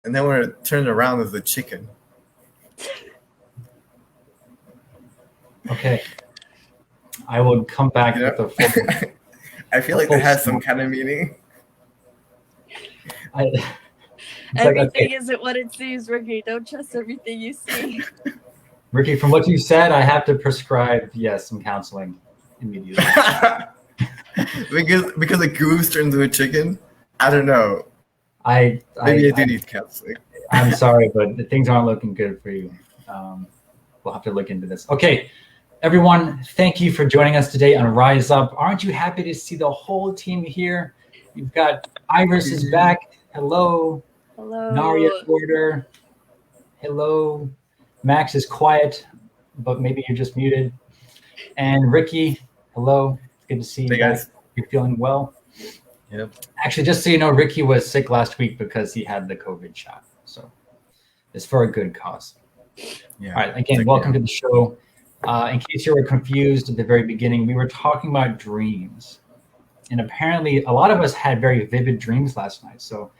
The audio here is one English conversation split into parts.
and then when it turned around, as a chicken. Okay. I will come back You know? with a full. I feel like that has some kind of meaning. Everything isn't what it seems, Ricky. Don't trust everything you see. Ricky, from what you said, I have to prescribe, some counseling immediately. because a goose turns into a chicken? I don't know. Maybe I do need counseling. I'm sorry, but things aren't looking good for you. We'll have to look into this. Okay, everyone, thank you for joining us today on Rise Up. Aren't you happy to see the whole team here? You've got Iris is back. Hello. Hello. Naria Porter. Hello. Max is quiet, but maybe you're just muted. And Ricky, hello. It's good to see you guys. You're feeling well? Yep. Actually, just so you know, Ricky was sick last week because he had the COVID shot. So it's for a good cause. Yeah. All right. Again, welcome to the show. In case you were confused at the very beginning, we were talking about dreams. And apparently a lot of us had very vivid dreams last night. So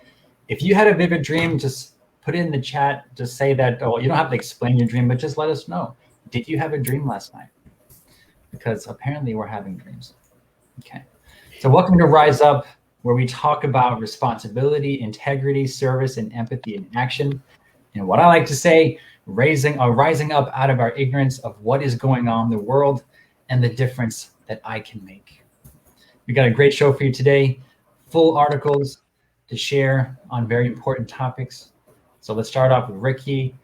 if you had a vivid dream, just put it in the chat. Just say that, you don't have to explain your dream, but just let us know. Did you have a dream last night? Because apparently we're having dreams. Okay. So welcome to Rise Up, where we talk about responsibility, integrity, service, and empathy in action. And what I like to say, rising up out of our ignorance of what is going on in the world and the difference that I can make. We got a great show for you today, full articles to share on very important topics. So let's start off with Ricky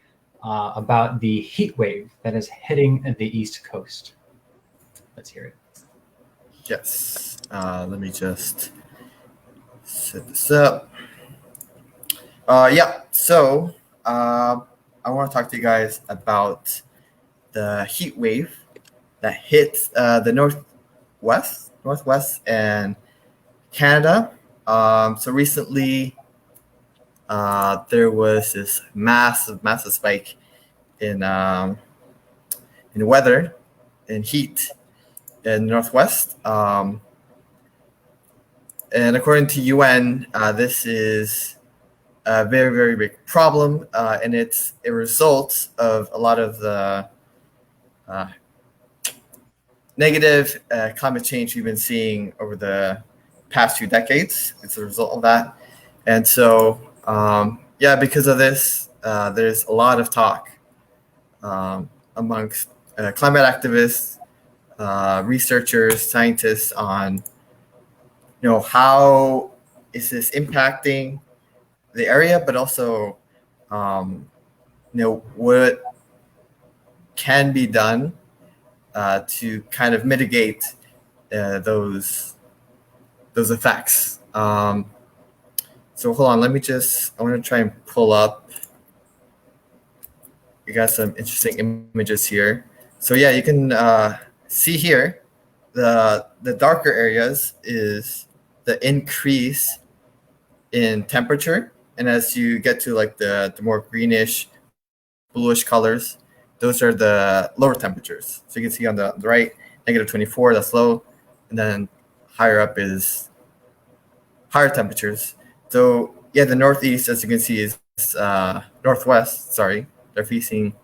about the heat wave that is hitting the East Coast. Let's hear it. Yes. Let me just set this up. So I want to talk to you guys about the heat wave that hit the Northwest and Canada. So recently, there was this massive spike in weather, in heat in the Northwest. And according to UN, this is a very, very big problem, and it's a result of a lot of the negative climate change we've been seeing over the past few decades. It's a result of that. And so, because of this, there's a lot of talk amongst climate activists, researchers, scientists on, how is this impacting the area, but also, what can be done to kind of mitigate those effects. So hold on, I want to try and pull up. We got some interesting images here. So you can see here, the darker areas is the increase in temperature. And as you get to like the more greenish, bluish colors, those are the lower temperatures. So you can see on the right, -24, that's low. And then higher up is higher temperatures. So the Northeast, as you can see, is Northwest, sorry. They're facing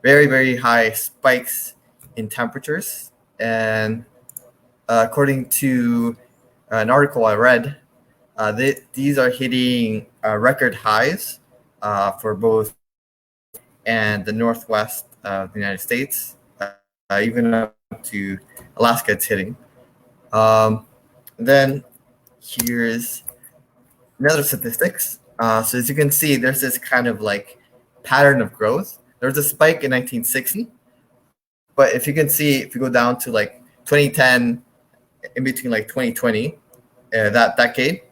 very, very high spikes in temperatures. And according to an article I read, these are hitting record highs for both and the Northwest of the United States, even up to Alaska it's hitting. Then here's another statistics. So as you can see, there's this kind of like pattern of growth. There was a spike in 1960, but if you can see, if you go down to like 2010, in between like 2020, that decade,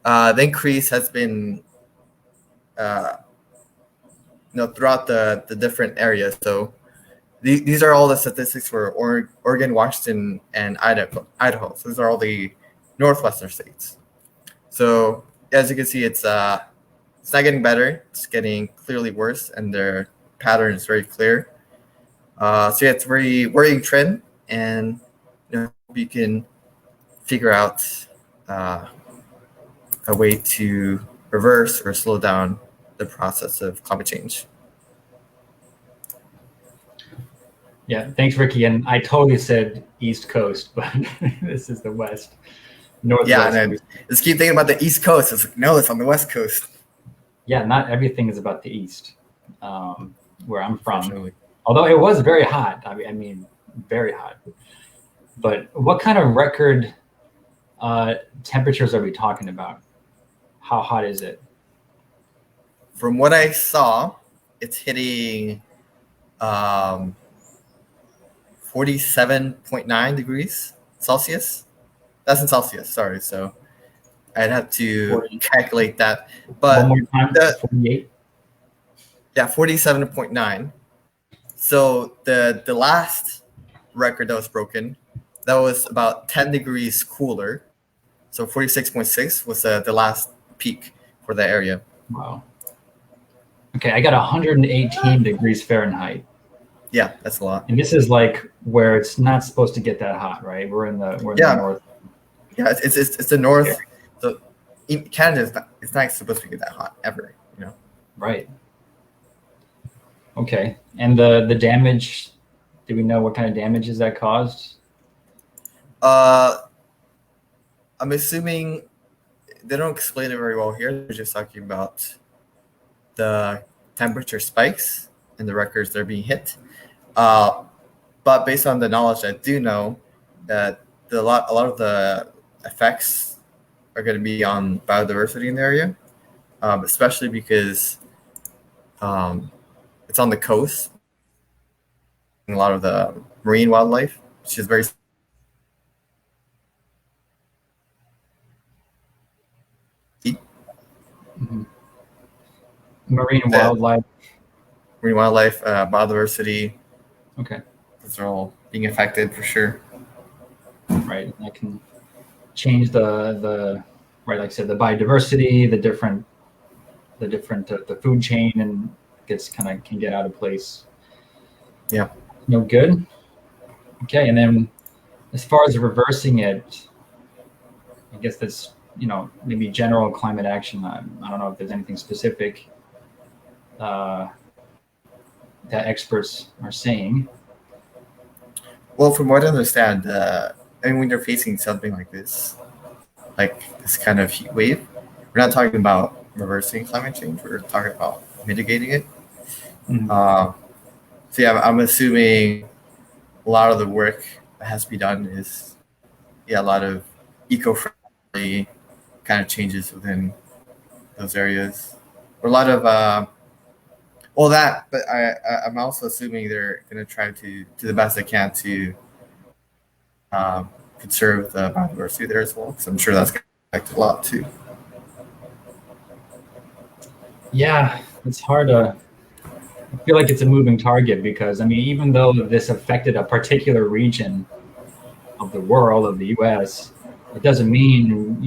the increase has been throughout the different areas. So these are all the statistics for Oregon, Washington, and Idaho. So these are all the northwestern states. So as you can see, it's not getting better. It's getting clearly worse, and their pattern is very clear. It's a very worrying trend, and you can figure out a way to reverse or slow down the process of climate change. Yeah, thanks, Ricky. And I totally said East Coast, but this is the West, Northwest. Yeah, and then just keep thinking about the East Coast. It's like, no, it's on the West Coast. Yeah, not everything is about the East, where I'm from. Unfortunately. Although it was very hot. I mean, very hot. But what kind of record temperatures are we talking about? How hot is it? From what I saw, it's hitting 47.9 degrees Celsius. That's in Celsius, sorry. So I'd have to 40. calculate that. But one more time, 48? Yeah, 47.9. So the last record that was broken, that was about 10 degrees cooler. So 46.6 was the last peak for that area. Wow. Okay, I got 118 degrees Fahrenheit. Yeah, that's a lot. And this is like where it's not supposed to get that hot, right? We're in the north. Yeah, it's the north. Yeah. So in Canada, it's not supposed to get that hot ever, you know. Right. Okay, and the damage. Do we know what kind of damages that caused? I'm assuming they don't explain it very well here. They're just talking about the temperature spikes and the records that are being hit. But based on the knowledge I do know, that a lot of the effects are going to be on biodiversity in the area, especially because it's on the coast. And a lot of the marine wildlife, which is very Marine wildlife, biodiversity. Okay. Those are all being affected for sure. Right. That can change the right, like I said, the biodiversity, the different the food chain, and can get out of place. Yeah. No good. Okay, and then as far as reversing it, I guess that's maybe general climate action. I don't know if there's anything specific that experts are saying. Well, from what I understand, when you're facing something like this kind of heat wave, we're not talking about reversing climate change. We're talking about mitigating it. Mm-hmm. So yeah, I'm assuming a lot of the work that has to be done is a lot of eco-friendly kind of changes within those areas. Or a lot of but I'm also assuming they're going to try to the best they can to conserve the biodiversity there as well, because I'm sure that's going to affect a lot too. Yeah, it's hard to. I feel like it's a moving target because even though this affected a particular region of the world, of the U.S., it doesn't mean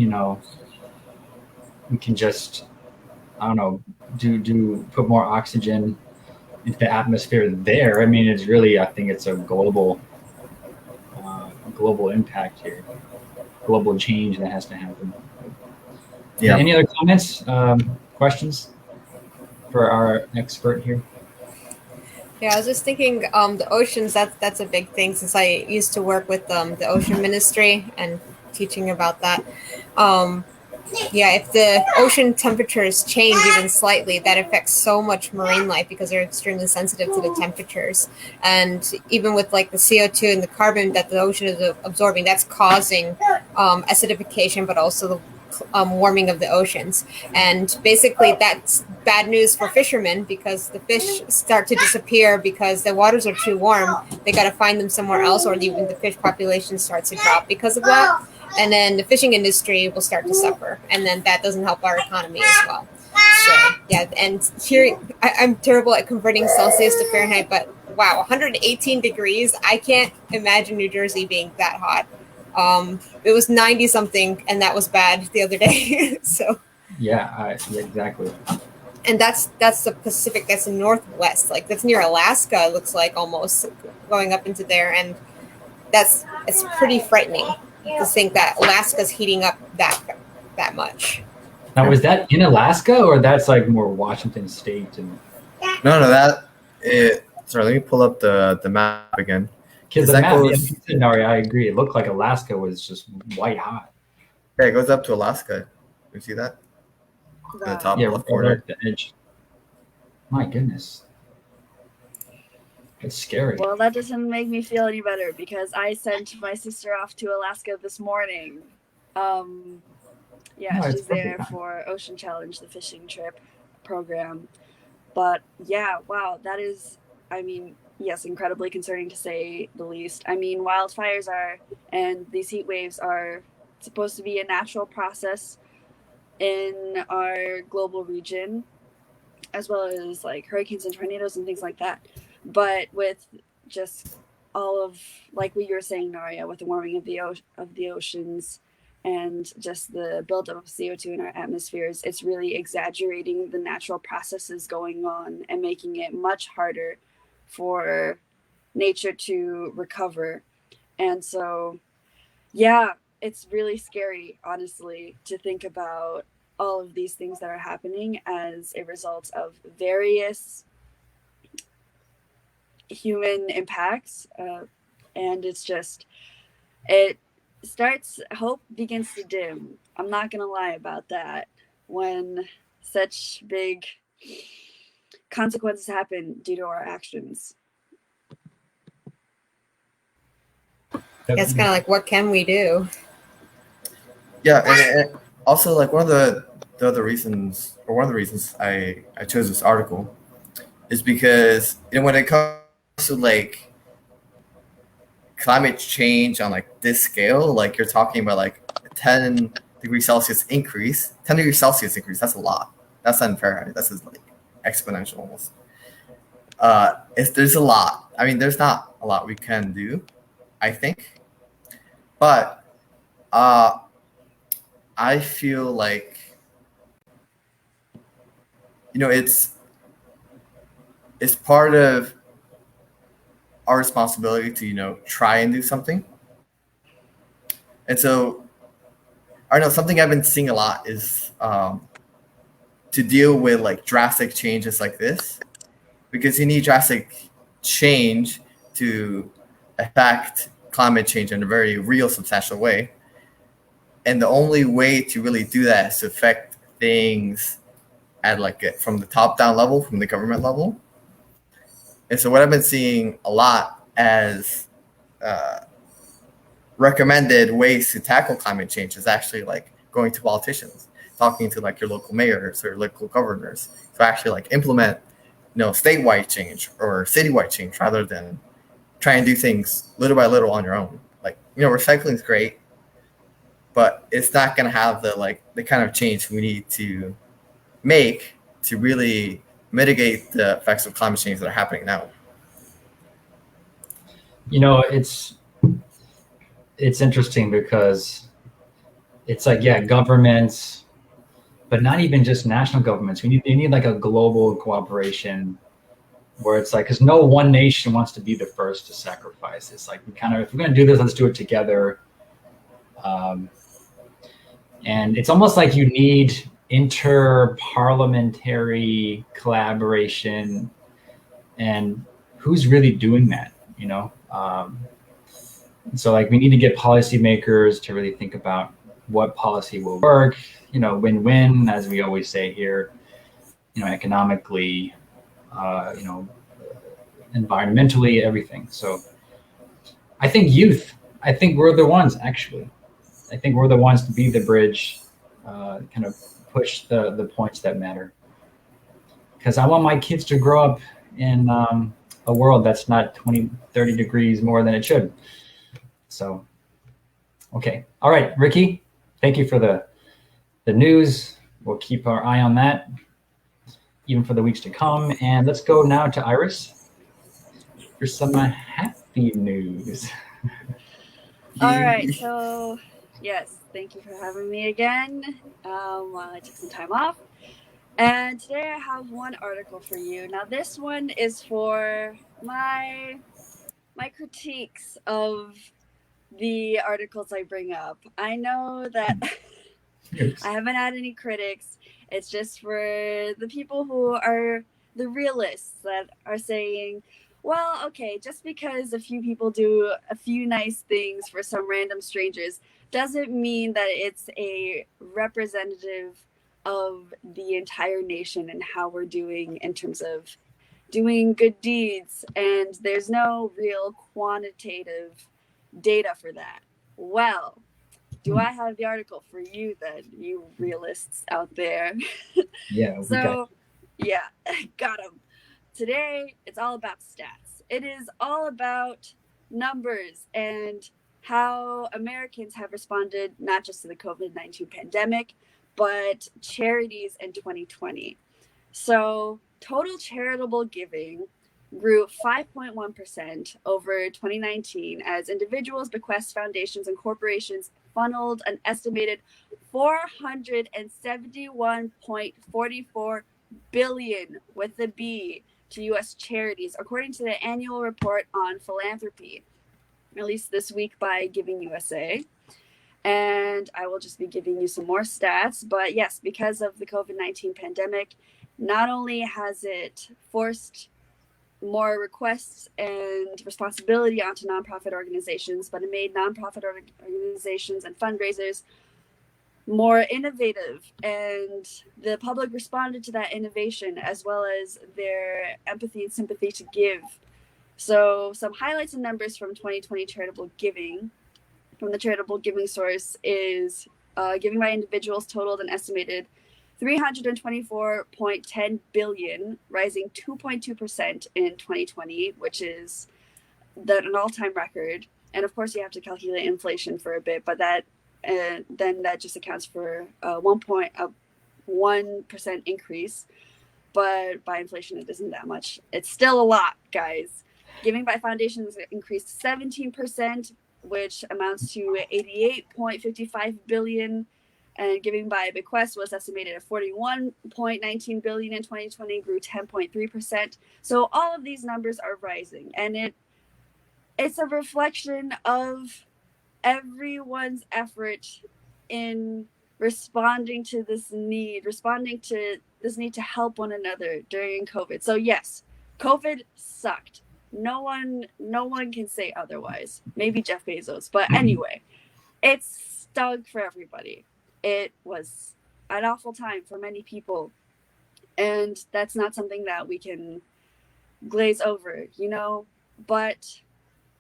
we can just do put more oxygen into the atmosphere there. It's really, I think it's a global impact here, global change that has to happen. Yeah. Any other comments, questions for our expert here? Yeah, I was just thinking the oceans, that's a big thing, since I used to work with the ocean ministry and teaching about that. If the ocean temperatures change even slightly, that affects so much marine life because they're extremely sensitive to the temperatures. And even with like the CO2 and the carbon that the ocean is absorbing, that's causing acidification, but also the warming of the oceans. And basically that's bad news for fishermen because the fish start to disappear because the waters are too warm. They got to find them somewhere else, or even the fish population starts to drop because of that. And then the fishing industry will start to suffer, and then that doesn't help our economy as well. So yeah, and here I'm terrible at converting Celsius to Fahrenheit, but wow, 118 degrees. I can't imagine New Jersey being that hot. It was 90 something, and that was bad the other day. So yeah, exactly. And that's the Pacific. That's the Northwest. Like that's near Alaska. It looks like almost going up into there, and it's pretty frightening to think that Alaska's heating up that much. Now, was that in Alaska, or that's like more Washington State? And Sorry, let me pull up the map again. because the map, I agree. It looked like Alaska was just white hot. Yeah, it goes up to Alaska. You see that? Wow. The top Yeah, left corner. the edge. My goodness. It's scary. Well, that doesn't make me feel any better because I sent my sister off to Alaska this morning. She's there for Ocean Challenge, the fishing trip program. But yeah, wow, that is, yes, incredibly concerning to say the least. Wildfires and these heat waves are supposed to be a natural process in our global region, as well as like hurricanes and tornadoes and things like that. But with just all of, like what you were saying, Naria, with the warming of the oceans and just the buildup of CO2 in our atmospheres, it's really exaggerating the natural processes going on and making it much harder for nature to recover. And so, yeah, it's really scary, honestly, to think about all of these things that are happening as a result of various human impacts. And it's just, hope begins to dim. I'm not going to lie about that when such big consequences happen due to our actions. It's kind of like, what can we do? Yeah, and also like one of the reasons I chose this article is because when it comes to like climate change on like this scale, like you're talking about like 10 degrees Celsius increase. 10 degrees Celsius increase, that's a lot. That's not in Fahrenheit. That's just like exponential almost. There's a lot. There's not a lot we can do, I think. But I feel like, it's part of our responsibility to, try and do something. And so, I don't know, something I've been seeing a lot is to deal with like drastic changes like this, because you need drastic change to affect climate change in a very real, substantial way. And the only way to really do that is to affect things at from the top down level, from the government level. And so what I've been seeing a lot as recommended ways to tackle climate change is actually like going to politicians, talking to like your local mayors or local governors to actually like implement, statewide change or citywide change rather than try and do things little by little on your own. Like, recycling is great, but it's not going to have the kind of change we need to make to really mitigate the effects of climate change that are happening now. It's interesting because it's like, yeah, governments, but not even just national governments. You need like a global cooperation where it's like, because no one nation wants to be the first to sacrifice. It's like, if we're going to do this, let's do it together. And it's almost like you need inter-parliamentary collaboration, and who's really doing that, so like we need to get policymakers to really think about what policy will work, win-win, as we always say here, economically, environmentally, everything. So I think we're the ones, actually. I think we're the ones to be the bridge, kind of push the points that matter. Because I want my kids to grow up in a world that's not 20, 30 degrees more than it should. So, okay. All right, Ricky, thank you for the news. We'll keep our eye on that, even for the weeks to come. And let's go now to Iris for some happy news. All right, so yes, thank you for having me again while I took some time off. And today I have one article for you. Now this one is for my critiques of the articles I bring up. I know that Oops. I haven't had any critics. It's just for the people who are the realists that are saying, well, okay, just because a few people do a few nice things for some random strangers doesn't mean that it's a representative of the entire nation and how we're doing in terms of doing good deeds. And there's no real quantitative data for that. Well, do I have the article for you then, you realists out there? Yeah, we got So, yeah, got him. Today, it's all about stats. It is all about numbers and how Americans have responded not just to the COVID-19 pandemic, but charities in 2020. So, total charitable giving grew 5.1% over 2019 as individuals, bequests, foundations, and corporations funneled an estimated 471.44 billion with a B to U.S. charities, according to the annual report on philanthropy, released this week by Giving USA. And I will just be giving you some more stats. But yes, because of the COVID-19 pandemic, not only has it forced more requests and responsibility onto nonprofit organizations, but it made nonprofit organizations and fundraisers more innovative, and the public responded to that innovation as well as their empathy and sympathy to give. So some highlights and numbers from 2020 charitable giving from the charitable giving source is giving by individuals totaled an estimated 324.10 billion, rising 2.2% in 2020, which is an all-time record. And of course, you have to calculate inflation for a bit, but that then that just accounts for a 1% increase. But by inflation, it isn't that much. It's still a lot, guys. Giving by foundations increased 17%, which amounts to 88.55 billion. And giving by bequest was estimated at 41.19 billion in 2020, grew 10.3%. So all of these numbers are rising, and it's a reflection of everyone's effort in responding to this need to help one another during COVID. So yes, COVID sucked. No one can say otherwise. Maybe Jeff Bezos, but anyway, it stung for everybody. It was an awful time for many people, and that's not something that we can glaze over, but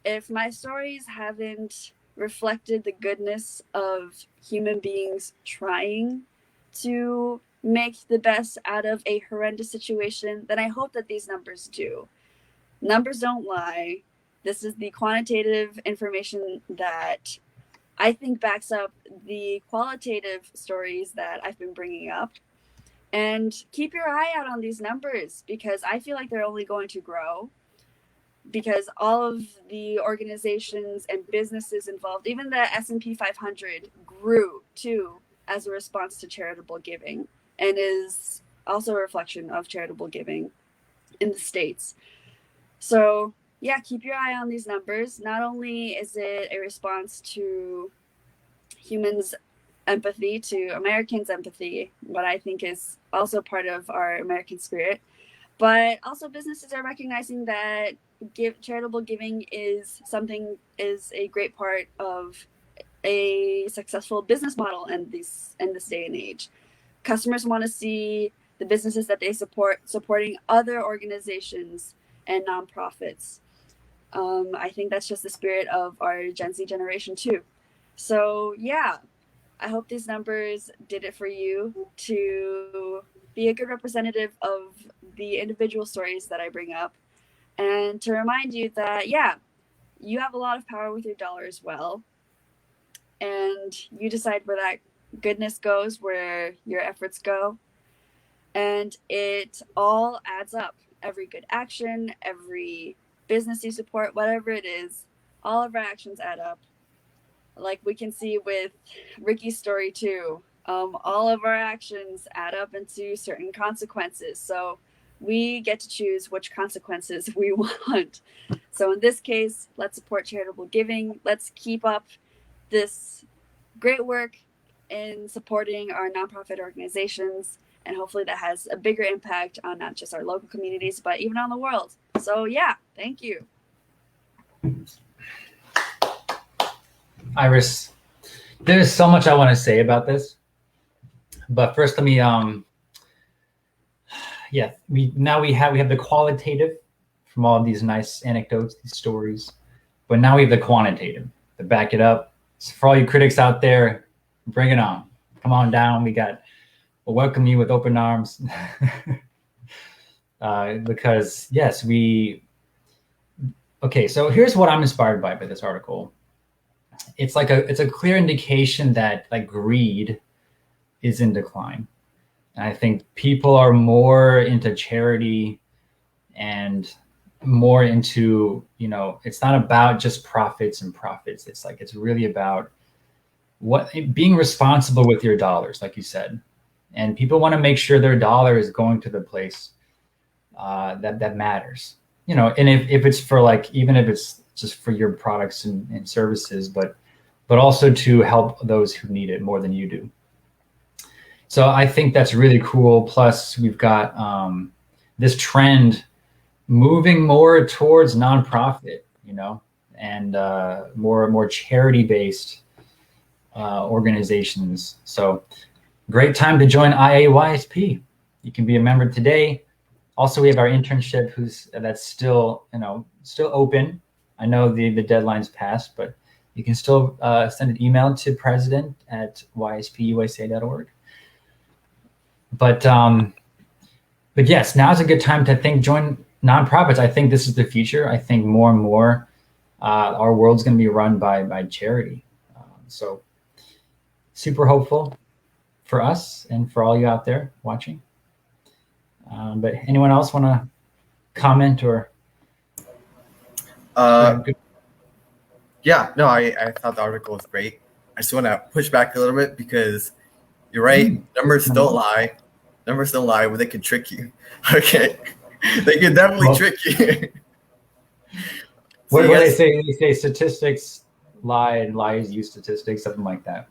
if my stories haven't reflected the goodness of human beings trying to make the best out of a horrendous situation, then I hope that these numbers do. Numbers don't lie. This is the quantitative information that I think backs up the qualitative stories that I've been bringing up. And keep your eye out on these numbers, because I feel like they're only going to grow, because all of the organizations and businesses involved, even the S&P 500 grew too as a response to charitable giving, and is also a reflection of charitable giving in the States. So yeah, keep your eye on these numbers. Not only is it a response to humans' empathy, to Americans' empathy, what I think is also part of our American spirit, but also businesses are recognizing that charitable giving is a great part of a successful business model in this day and age. Customers want to see the businesses that they supporting other organizations and nonprofits. I think that's just the spirit of our Gen Z generation too. So yeah, I hope these numbers did it for you to be a good representative of the individual stories that I bring up, and to remind you that, yeah, you have a lot of power with your dollar as well. And you decide where that goodness goes, where your efforts go. And it all adds up. Every good action, every business you support, whatever it is, all of our actions add up. Like we can see with Ricky's story too. All of our actions add up into certain consequences. So we get to choose which consequences we want. So in this case, let's support charitable giving. Let's keep up this great work in supporting our nonprofit organizations, and hopefully that has a bigger impact on not just our local communities, but even on the world. So yeah, thank you. Iris, there's so much I want to say about this, but first let me we have the qualitative from all of these nice anecdotes, these stories, but now we have the quantitative to back it up. So for all you critics out there, bring it on. Come on down. We'll welcome you with open arms. Because yes, so here's what I'm inspired by this article. It's a clear indication that like greed is in decline. And I think people are more into charity and more into, it's not about just profits. It's really about being responsible with your dollars, like you said. And people want to make sure their dollar is going to the place that matters. And if it's for even if it's just for your products and services, but also to help those who need it more than you do. So I think that's really cool. Plus we've got this trend moving more towards nonprofit, and more charity-based organizations. So great time to join IAYSP. You can be a member today. Also, we have our internship that's still open. I know the deadline's passed, but you can still send an email to president@yspUSA.org. But yes, now's a good time to join nonprofits. I think this is the future. I think more and more our world's going to be run by charity. So super hopeful for us and for all you out there watching. But anyone else want to comment or? Yeah, no, I thought the article was great. I just want to push back a little bit because you're right. Numbers don't lie. Numbers don't lie, but they can trick you. Okay. They can definitely trick you. What do they say? They say statistics lie and lies use statistics, something like that.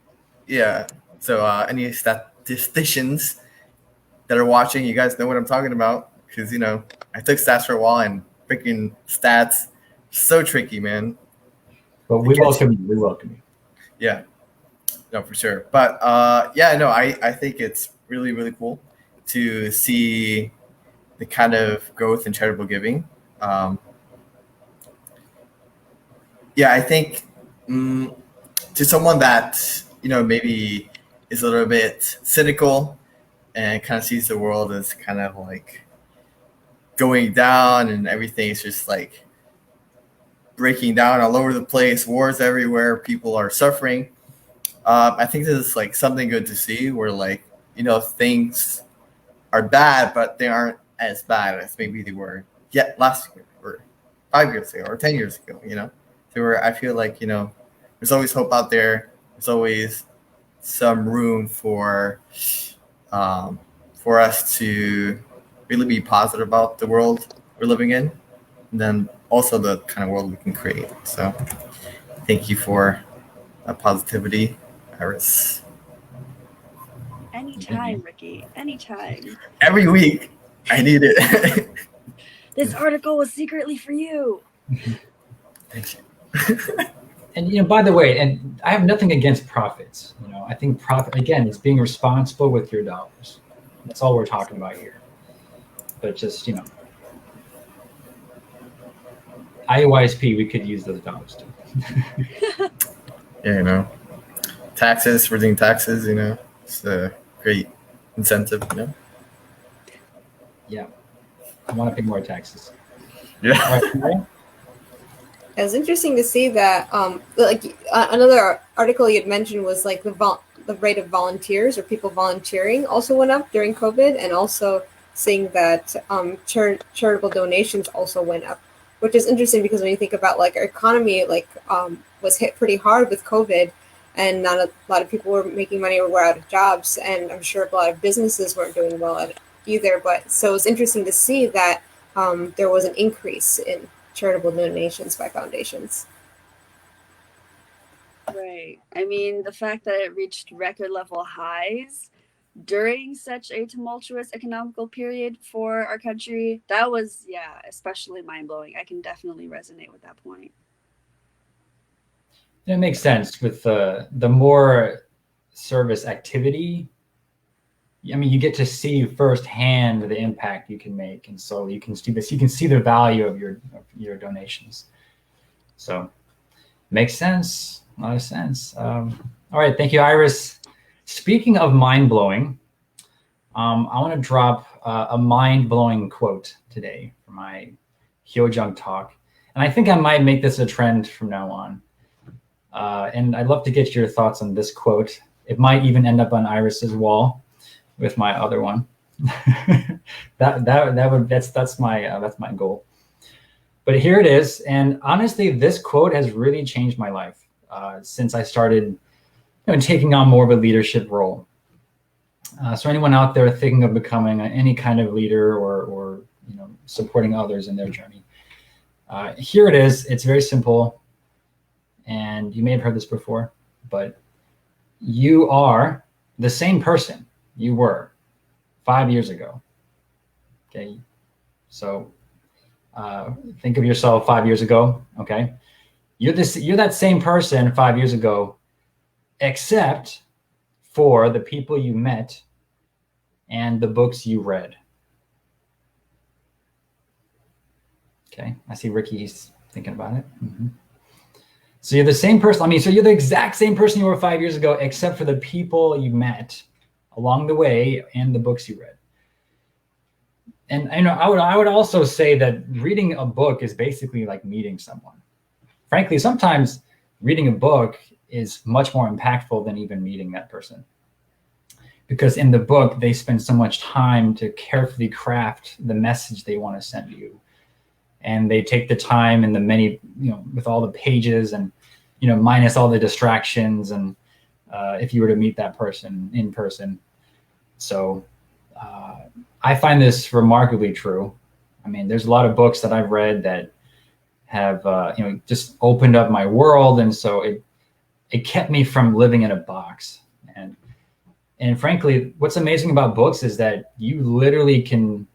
Yeah. So any statisticians that are watching, you guys know what I'm talking about. Because, I took stats for a while and freaking stats, so tricky, man. But we welcome you. Yeah. No, for sure. But I think it's really, really cool to see the kind of growth in charitable giving. I think to someone that, maybe is a little bit cynical and kind of sees the world as kind of like going down and everything is just like breaking down all over the place, wars everywhere, people are suffering. I think this is like something good to see where things are bad, but they aren't as bad as maybe they were yet last year or 5 years ago or 10 years ago, So where I feel like, there's always hope out there. There's always some room for us to really be positive about the world we're living in, and then also the kind of world we can create. So thank you for that positivity, Iris. Anytime, Ricky. Anytime. Every week. I need it. This article was secretly for you. Thank you. And by the way, and I have nothing against profits. I think profit again is being responsible with your dollars. That's all we're talking about here. But just IAYSP, we could use those dollars too. Yeah, taxes, reducing taxes. It's a great incentive. Yeah, I want to pay more taxes. Yeah. All right. It was interesting to see that, another article you had mentioned was like the rate of volunteers or people volunteering also went up during COVID, and also seeing that charitable donations also went up, which is interesting because when you think about our economy, was hit pretty hard with COVID, and not a lot of people were making money or were out of jobs, and I'm sure a lot of businesses weren't doing well either. But so it's interesting to see that there was an increase in charitable donations by foundations. Right. I mean, the fact that it reached record level highs during such a tumultuous economical period for our country, that was, yeah, especially mind blowing. I can definitely resonate with that point. It makes sense with the more service activity. I mean, you get to see firsthand the impact you can make, and so you can see this. You can see the value of your donations. So, makes sense. A lot of sense. All right, thank you, Iris. Speaking of mind blowing, I want to drop a mind blowing quote today for my Hyojung talk, and I think I might make this a trend from now on. And I'd love to get your thoughts on this quote. It might even end up on Iris's wall with my other one. That's my goal. But here it is, and honestly, this quote has really changed my life since I started, taking on more of a leadership role. So anyone out there thinking of becoming any kind of leader or supporting others in their journey, here it is. It's very simple, and you may have heard this before, but you are the same person you were 5 years ago. Okay, so think of yourself 5 years ago. Okay, you're that same person 5 years ago, except for the people you met and the books you read. Okay, I see Ricky, he's thinking about it. Mm-hmm. So you're the same person. So you're the exact same person you were 5 years ago, except for the people you met along the way and the books you read. And I would also say that reading a book is basically like meeting someone. Frankly, sometimes reading a book is much more impactful than even meeting that person. Because in the book, they spend so much time to carefully craft the message they want to send you. And they take the time and the many, with all the pages and, minus all the distractions. And if you were to meet that person in person. So I find this remarkably true. I mean, there's a lot of books that I've read that have, just opened up my world. And so it kept me from living in a box. And frankly, what's amazing about books is that you literally can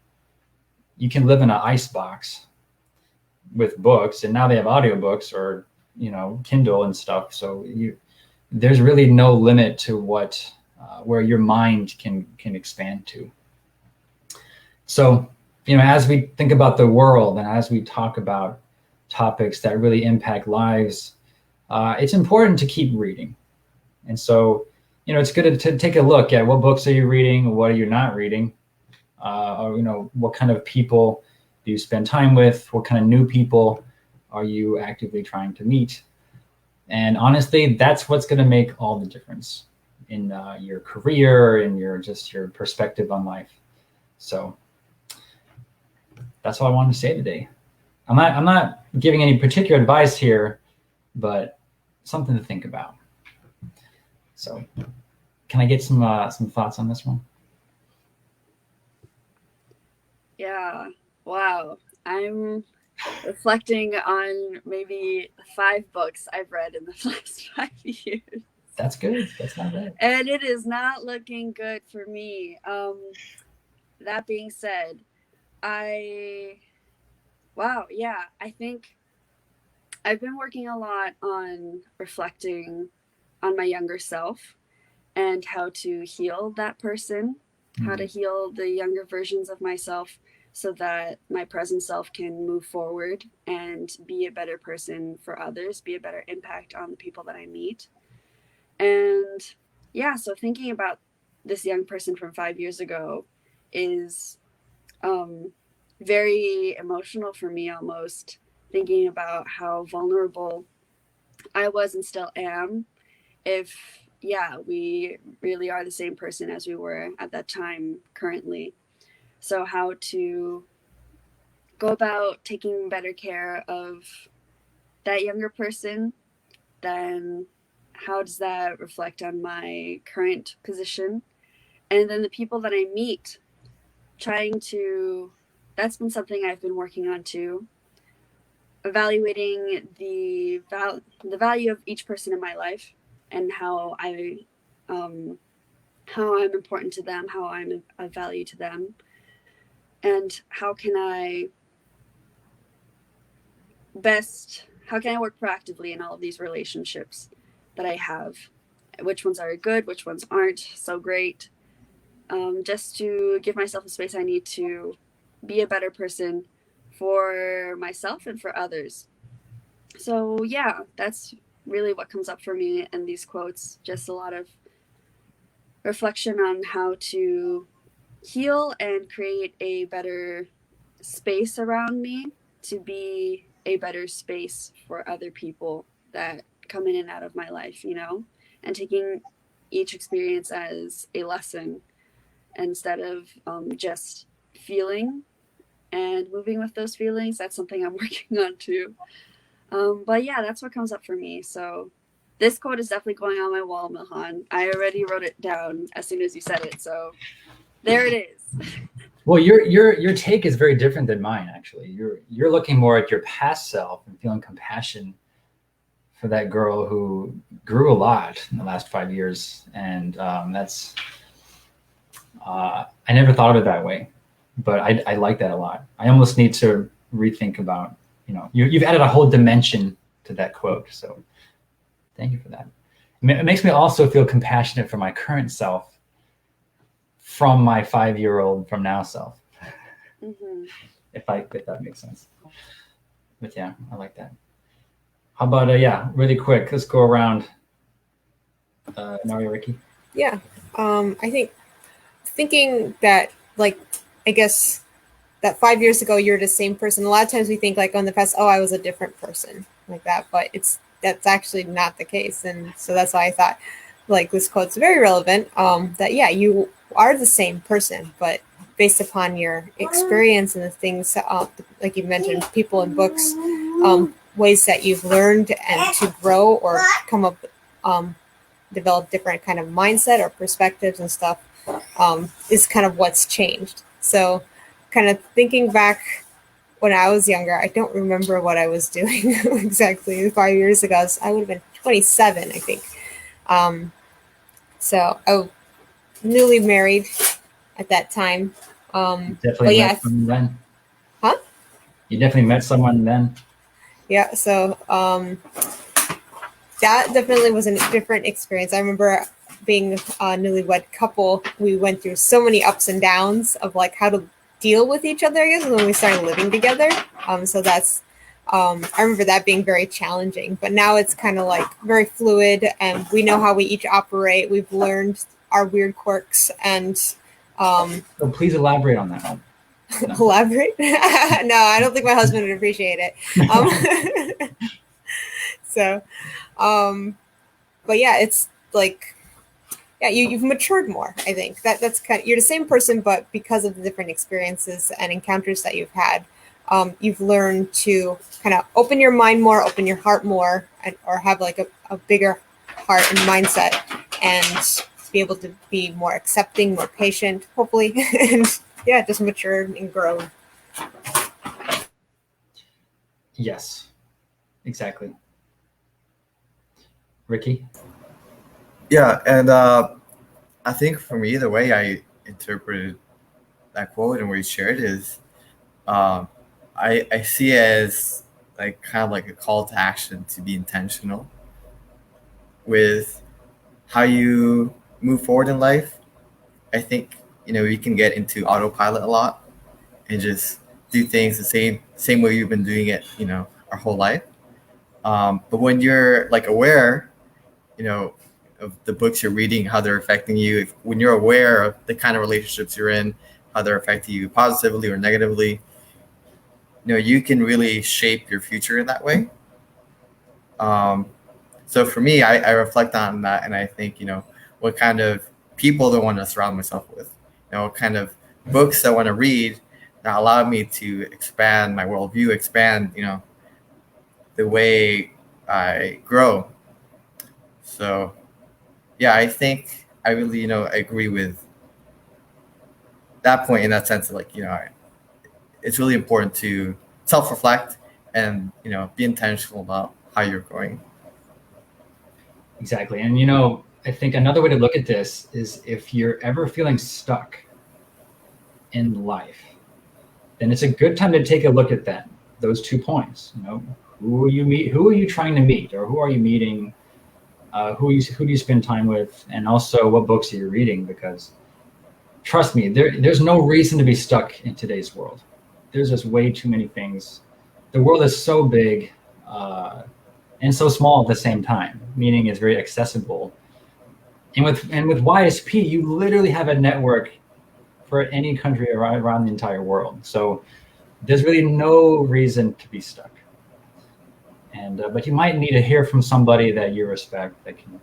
live in an ice box with books, and now they have audiobooks or, Kindle and stuff. So there's really no limit to where your mind can expand to. So, as we think about the world and as we talk about topics that really impact lives, it's important to keep reading. And so, it's good to take a look at what books are you reading, what are you not reading, or, what kind of people do you spend time with, what kind of new people are you actively trying to meet. And honestly, that's what's going to make all the difference in your career and your perspective on life. So that's all I wanted to say today. I'm not giving any particular advice here, but something to think about. So can I get some thoughts on this one? Yeah. Wow. I'm reflecting on maybe 5 books I've read in the last 5 years. That's good. That's not bad. And it is not looking good for me. That being said, I think I've been working a lot on reflecting on my younger self and how to heal that person, how to heal the younger versions of myself so that my present self can move forward and be a better person for others, be a better impact on the people that I meet. And yeah, so thinking about this young person from 5 years ago is very emotional for me, almost thinking about how vulnerable I was and still am. If, we really are the same person as we were at that time currently. So how to go about taking better care of that younger person, then how does that reflect on my current position? And then the people that I meet, that's been something I've been working on too. evaluating the value of each person in my life and how I'm important to them, how I'm of value to them, and how can I work proactively in all of these relationships that I have, which ones are good, which ones aren't so great, just to give myself the space I need to be a better person for myself and for others. So yeah, that's really what comes up for me in these quotes, just a lot of reflection on how to heal and create a better space around me to be a better space for other people that come in and out of my life, and taking each experience as a lesson instead of just feeling and moving with those feelings. That's something I'm working on too. But yeah, that's what comes up for me. So this quote is definitely going on my wall, Milhan. I already wrote it down as soon as you said it. So there it is. Well, your take is very different than mine, actually. You're looking more at your past self and feeling compassion for that girl who grew a lot in the last 5 years, and that's I never thought of it that way, but I like that a lot. I almost need to rethink about, you've added a whole dimension to that quote, so thank you for that. It makes me also feel compassionate for my current self from my 5-year-old from now self. Mm-hmm. If that makes sense. But yeah, I like that. How about really quick, let's go around. Mario, Ricky. Yeah. I think thinking that, like, I guess that 5 years ago you're the same person. A lot of times we think like on the past, oh, I was a different person like that, but that's actually not the case. And so that's why I thought like this quote's very relevant. That you are the same person, but based upon your experience and the things like you mentioned, people and books, ways that you've learned and to grow or come up, develop different kind of mindset or perspectives and stuff, is kind of what's changed. So kind of thinking back when I was younger, I don't remember what I was doing exactly 5 years ago. I would have been 27, I think. So I was newly married at that time. Definitely met someone then. Huh? You definitely met someone then. Yeah. So that definitely was a different experience. I remember being a newlywed couple. We went through so many ups and downs of like how to deal with each other, I guess, when we started living together. So that's, I remember that being very challenging, but now it's kind of like very fluid and we know how we each operate. We've learned our weird quirks and, so please elaborate on that one. No. Elaborate? No, I don't think my husband would appreciate it. So, but yeah, it's like, yeah, you've matured more. I think that's kind of, you're the same person, but because of the different experiences and encounters that you've had, you've learned to kind of open your mind more, open your heart more, or have like a bigger heart and mindset, and be able to be more accepting, more patient, hopefully, and yeah, just mature and grow. Yes, exactly. Ricky? Yeah, and I think for me, the way I interpreted that quote and where you shared is, I see it as like kind of like a call to action to be intentional with how you move forward in life. I think we can get into autopilot a lot and just do things the same way you've been doing it our whole life. But when you're like aware, of the books you're reading, how they're affecting you, when you're aware of the kind of relationships you're in, how they're affecting you positively or negatively, you can really shape your future in that way. So for me, I reflect on that and I think, what kind of people do I want to surround myself with? What kind of books I want to read that allow me to expand my worldview, expand, the way I grow. So yeah, I think I really, agree with that point in that sense of like, it's really important to self-reflect and be intentional about how you're growing. Exactly. And I think another way to look at this is if you're ever feeling stuck in life, then it's a good time to take a look at those 2 points. Who are you trying to meet, or who are you meeting? Who do you spend time with, and also what books are you reading? Because trust me, there's no reason to be stuck in today's world. There's just way too many things. The world is so big and so small at the same time, meaning it's very accessible. And with YSP, you literally have a network for any country around the entire world. So there's really no reason to be stuck. And but you might need to hear from somebody that you respect that can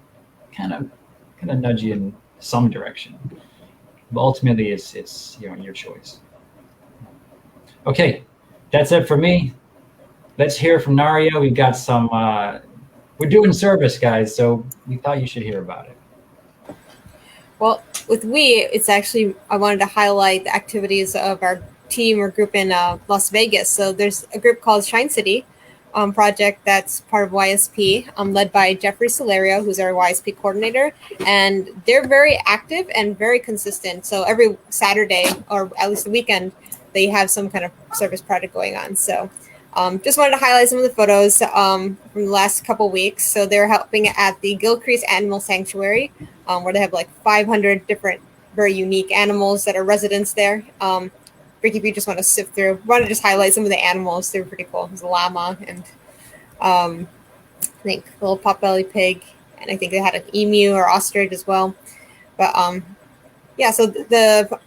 kind of nudge you in some direction. But ultimately, it's your choice. Okay, that's it for me. Let's hear from Naria. We've got some. We're doing service, guys, so we thought you should hear about it. Well, with it's actually, I wanted to highlight the activities of our team or group in Las Vegas. So there's a group called Shine City project that's part of YSP, led by Jeffrey Solario, who's our YSP coordinator. And they're very active and very consistent. So every Saturday, or at least the weekend, they have some kind of service project going on. So just wanted to highlight some of the photos from the last couple weeks. So they're helping at the Gilcrease Animal Sanctuary, where they have like 500 different very unique animals that are residents there. Ricky, if you just want to sift through, want to just highlight some of the animals. They're pretty cool. There's a llama and I think a little potbelly pig, and I think they had an emu or ostrich as well. But yeah, so the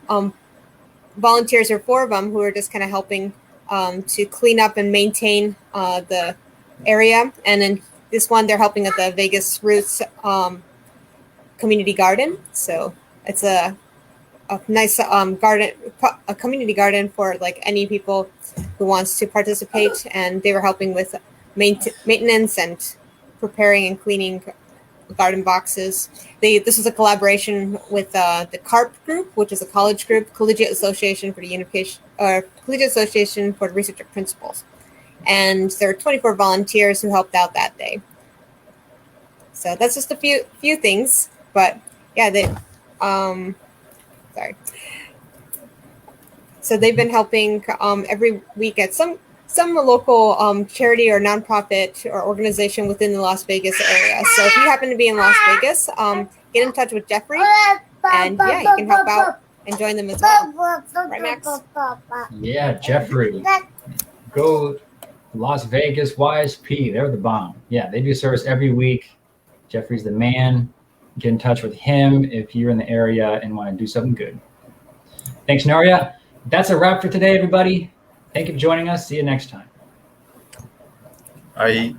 volunteers are 4 of them who are just kind of helping to clean up and maintain the area. And then this one, they're helping at the Vegas Roots community garden. So it's a nice garden, a community garden for like any people who wants to participate. And they were helping with maintenance and preparing and cleaning garden boxes. This was a collaboration with the CARP group, which is a college group, Collegiate Association for the Unification, or Collegiate Association for the Research of Principles. And there were 24 volunteers who helped out that day. So that's just a few things, but yeah, sorry. So they've been helping every week at some local charity or nonprofit or organization within the Las Vegas area. So if you happen to be in Las Vegas, get in touch with Jeffrey, and yeah, you can help out and join them as well. Right, Max? Yeah, Jeffrey. Go Las Vegas YSP. They're the bomb. Yeah, they do service every week. Jeffrey's the man. Get in touch with him if you're in the area and want to do something good. Thanks, Naria. That's a wrap for today, everybody. Thank you for joining us. See you next time. Bye.